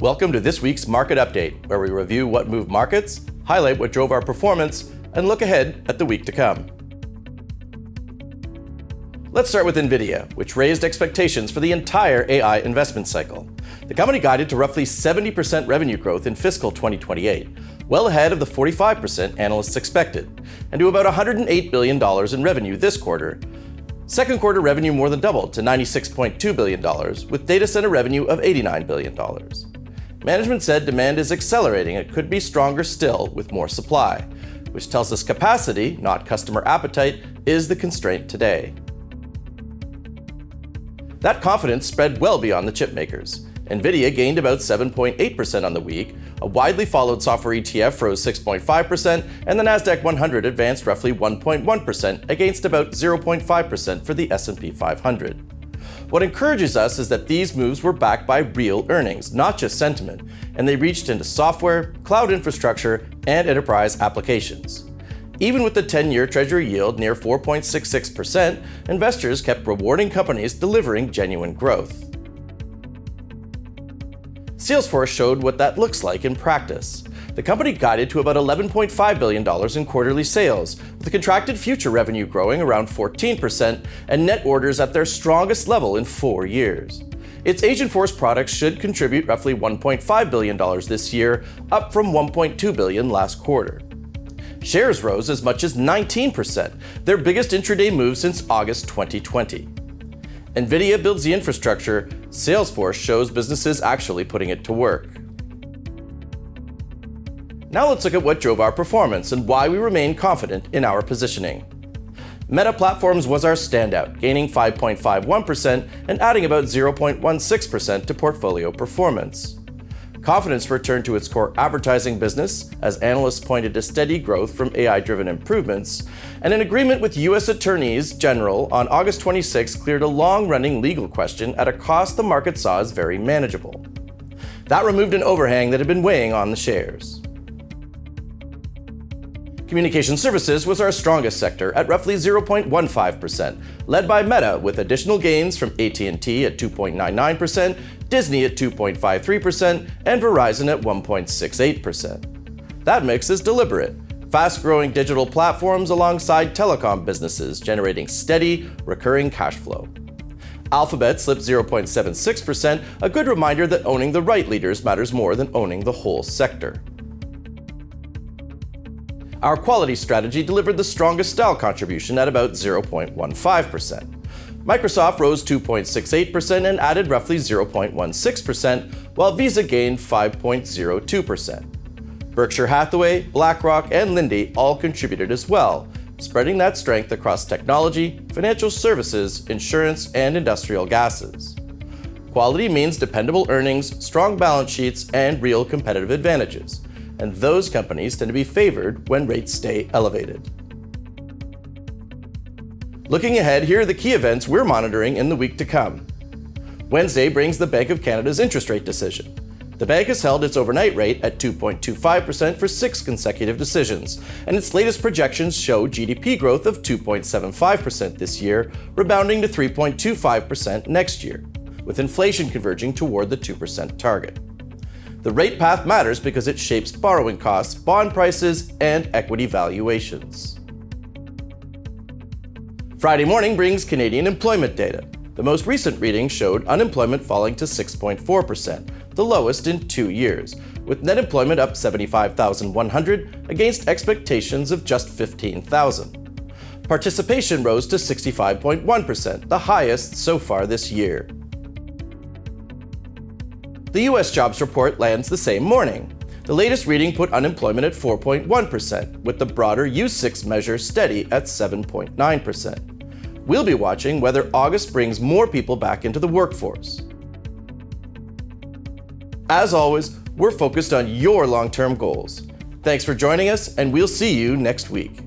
Welcome to this week's Market Update, where we review what moved markets, highlight what drove our performance, and look ahead at the week to come. Let's start with Nvidia, which raised expectations for the entire AI investment cycle. The company guided to roughly 70% revenue growth in fiscal 2028, well ahead of the 45% analysts expected, and to about $108 billion in revenue this quarter. Second quarter revenue more than doubled to $96.2 billion, with data center revenue of $89 billion. Management said demand is accelerating and could be stronger still with more supply, which tells us capacity, not customer appetite, is the constraint today. That confidence spread well beyond the chipmakers. Nvidia gained about 7.8% on the week, a widely followed software ETF rose 6.5%, and the Nasdaq 100 advanced roughly 1.1% against about 0.5% for the S&P 500. What encourages us is that these moves were backed by real earnings, not just sentiment, and they reached into software, cloud infrastructure, and enterprise applications. Even with the 10-year Treasury yield near 4.66%, investors kept rewarding companies delivering genuine growth. Salesforce showed what that looks like in practice. The company guided to about $11.5 billion in quarterly sales, with contracted future revenue growing around 14% and net orders at their strongest level in 4 years. Its Agentforce products should contribute roughly $1.5 billion this year, up from $1.2 billion last quarter. Shares rose as much as 19%, their biggest intraday move since August 2020. Nvidia builds the infrastructure, Salesforce shows businesses actually putting it to work. Now let's look at what drove our performance and why we remain confident in our positioning. Meta Platforms was our standout, gaining 5.51% and adding about 0.16% to portfolio performance. Confidence returned to its core advertising business as analysts pointed to steady growth from AI-driven improvements, and an agreement with U.S. Attorneys General on August 26 cleared a long-running legal question at a cost the market saw as very manageable. That removed an overhang that had been weighing on the shares. Communication services was our strongest sector at roughly 0.15%, led by Meta with additional gains from AT&T at 2.99%, Disney at 2.53%, and Verizon at 1.68%. That mix is deliberate. Fast-growing digital platforms alongside telecom businesses generating steady, recurring cash flow. Alphabet slipped 0.76%, a good reminder that owning the right leaders matters more than owning the whole sector. Our quality strategy delivered the strongest style contribution at about 0.15%. Microsoft rose 2.68% and added roughly 0.16%, while Visa gained 5.02%. Berkshire Hathaway, BlackRock, and Linde all contributed as well, spreading that strength across technology, financial services, insurance, and industrial gases. Quality means dependable earnings, strong balance sheets, and real competitive advantages. And those companies tend to be favored when rates stay elevated. Looking ahead, here are the key events we're monitoring in the week to come. Wednesday brings the Bank of Canada's interest rate decision. The bank has held its overnight rate at 2.25% for 6 consecutive decisions, and its latest projections show GDP growth of 2.75% this year, rebounding to 3.25% next year, with inflation converging toward the 2% target. The rate path matters because it shapes borrowing costs, bond prices, and equity valuations. Friday morning brings Canadian employment data. The most recent reading showed unemployment falling to 6.4%, the lowest in 2 years, with net employment up 75,100 against expectations of just 15,000. Participation rose to 65.1%, the highest so far this year. The U.S. jobs report lands the same morning. The latest reading put unemployment at 4.1%, with the broader U6 measure steady at 7.9%. We'll be watching whether August brings more people back into the workforce. As always, we're focused on your long-term goals. Thanks for joining us, and we'll see you next week.